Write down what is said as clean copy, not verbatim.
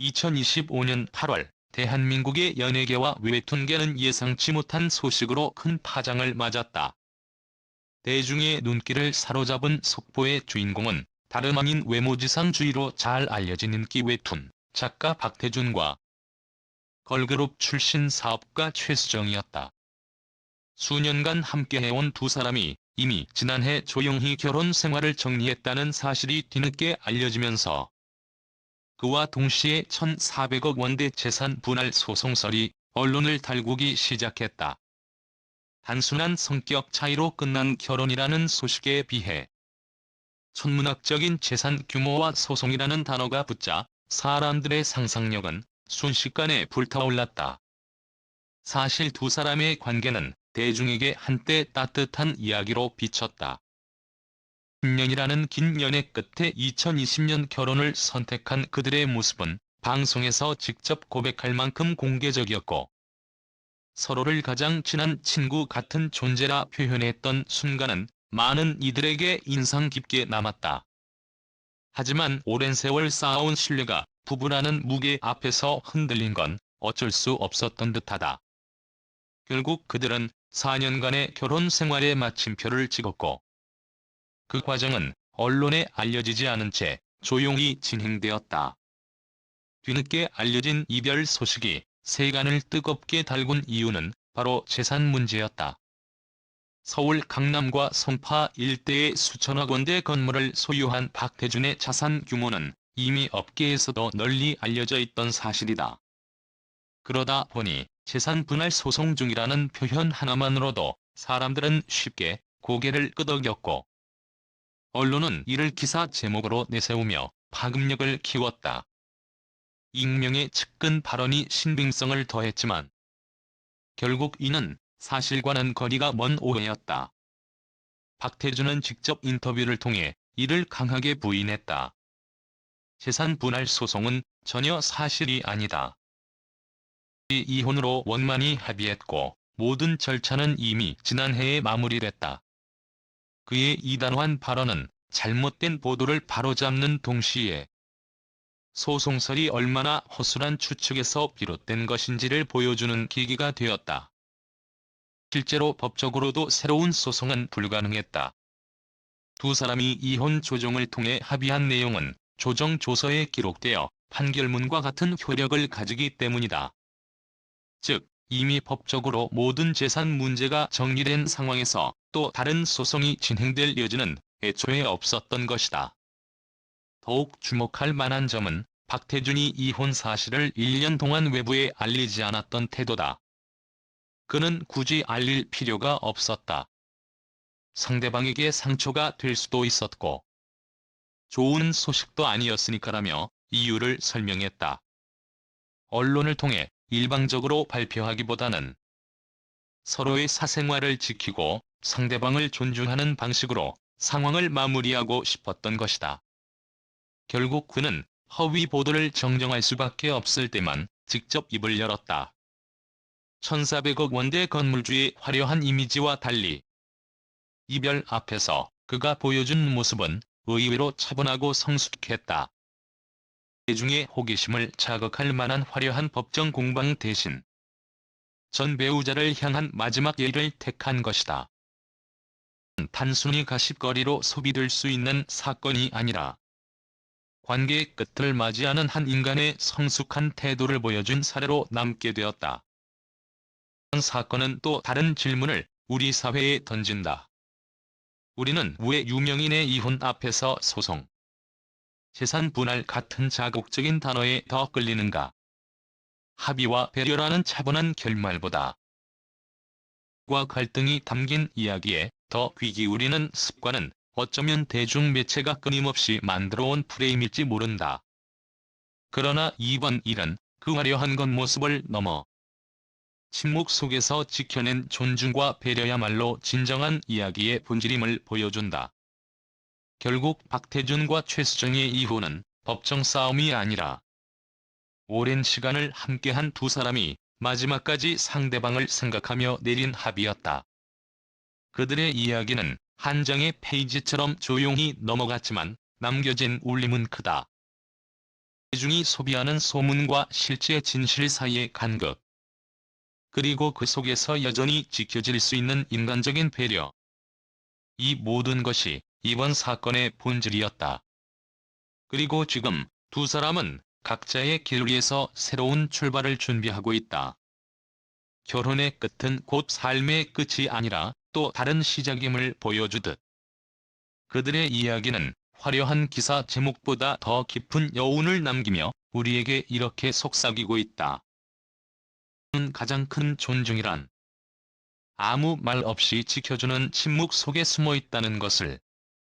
2025년 8월 대한민국의 연예계와 웹툰계는 예상치 못한 소식으로 큰 파장을 맞았다. 대중의 눈길을 사로잡은 속보의 주인공은 다름 아닌 외모지상주의로 잘 알려진 인기 웹툰 작가 박태준과 걸그룹 출신 사업가 최수정이었다. 수년간 함께해온 두 사람이 이미 지난해 조용히 결혼 생활을 정리했다는 사실이 뒤늦게 알려지면서 그와 동시에 1,400억 원대 재산 분할 소송설이 언론을 달구기 시작했다. 단순한 성격 차이로 끝난 결혼이라는 소식에 비해 천문학적인 재산 규모와 소송이라는 단어가 붙자 사람들의 상상력은 순식간에 불타올랐다. 사실 두 사람의 관계는 대중에게 한때 따뜻한 이야기로 비쳤다. 10년이라는 긴 연애 끝에 2020년 결혼을 선택한 그들의 모습은 방송에서 직접 고백할 만큼 공개적이었고, 서로를 가장 친한 친구 같은 존재라 표현했던 순간은 많은 이들에게 인상 깊게 남았다. 하지만 오랜 세월 쌓아온 신뢰가 부부라는 무게 앞에서 흔들린 건 어쩔 수 없었던 듯하다. 결국 그들은 4년간의 결혼 생활에 마침표를 찍었고, 그 과정은 언론에 알려지지 않은 채 조용히 진행되었다. 뒤늦게 알려진 이별 소식이 세간을 뜨겁게 달군 이유는 바로 재산 문제였다. 서울 강남과 송파 일대의 수천억 원대 건물을 소유한 박태준의 자산 규모는 이미 업계에서도 널리 알려져 있던 사실이다. 그러다 보니 재산 분할 소송 중이라는 표현 하나만으로도 사람들은 쉽게 고개를 끄덕였고, 언론은 이를 기사 제목으로 내세우며 파급력을 키웠다. 익명의 측근 발언이 신빙성을 더했지만 결국 이는 사실과는 거리가 먼 오해였다. 박태준은 직접 인터뷰를 통해 이를 강하게 부인했다. 재산 분할 소송은 전혀 사실이 아니다. 이혼으로 원만히 합의했고 모든 절차는 이미 지난해에 마무리됐다. 그의 이단환 발언은 잘못된 보도를 바로잡는 동시에 소송설이 얼마나 허술한 추측에서 비롯된 것인지를 보여주는 계기가 되었다. 실제로 법적으로도 새로운 소송은 불가능했다. 두 사람이 이혼 조정을 통해 합의한 내용은 조정 조서에 기록되어 판결문과 같은 효력을 가지기 때문이다. 즉, 이미 법적으로 모든 재산 문제가 정리된 상황에서 또 다른 소송이 진행될 여지는 애초에 없었던 것이다. 더욱 주목할 만한 점은 박태준이 이혼 사실을 1년 동안 외부에 알리지 않았던 태도다. 그는 굳이 알릴 필요가 없었다. 상대방에게 상처가 될 수도 있었고 좋은 소식도 아니었으니까라며 이유를 설명했다. 언론을 통해 일방적으로 발표하기보다는 서로의 사생활을 지키고 상대방을 존중하는 방식으로 상황을 마무리하고 싶었던 것이다. 결국 그는 허위 보도를 정정할 수밖에 없을 때만 직접 입을 열었다. 1,400억 원대 건물주의 화려한 이미지와 달리 이별 앞에서 그가 보여준 모습은 의외로 차분하고 성숙했다. 대중의 호기심을 자극할 만한 화려한 법정 공방 대신 전 배우자를 향한 마지막 예의를 택한 것이다. 단순히 가십거리로 소비될 수 있는 사건이 아니라 관계의 끝을 맞이하는 한 인간의 성숙한 태도를 보여준 사례로 남게 되었다. 이번 사건은 또 다른 질문을 우리 사회에 던진다. 우리는 왜 유명인의 이혼 앞에서 소송, 재산 분할 같은 자극적인 단어에 더 끌리는가? 합의와 배려라는 차분한 결말보다 과 갈등이 담긴 이야기에 더 귀 기울이는 습관은 어쩌면 대중매체가 끊임없이 만들어온 프레임일지 모른다. 그러나 이번 일은 그 화려한 겉모습을 넘어 침묵 속에서 지켜낸 존중과 배려야말로 진정한 이야기의 본질임을 보여준다. 결국 박태준과 최수정의 이혼은 법정 싸움이 아니라 오랜 시간을 함께한 두 사람이 마지막까지 상대방을 생각하며 내린 합의였다. 그들의 이야기는 한 장의 페이지처럼 조용히 넘어갔지만 남겨진 울림은 크다. 대중이 소비하는 소문과 실제 진실 사이의 간극. 그리고 그 속에서 여전히 지켜질 수 있는 인간적인 배려. 이 모든 것이 이번 사건의 본질이었다. 그리고 지금 두 사람은 각자의 길 위에서 새로운 출발을 준비하고 있다. 결혼의 끝은 곧 삶의 끝이 아니라 또 다른 시작임을 보여주듯. 그들의 이야기는 화려한 기사 제목보다 더 깊은 여운을 남기며 우리에게 이렇게 속삭이고 있다. 가장 큰 존중이란 아무 말 없이 지켜주는 침묵 속에 숨어 있다는 것을.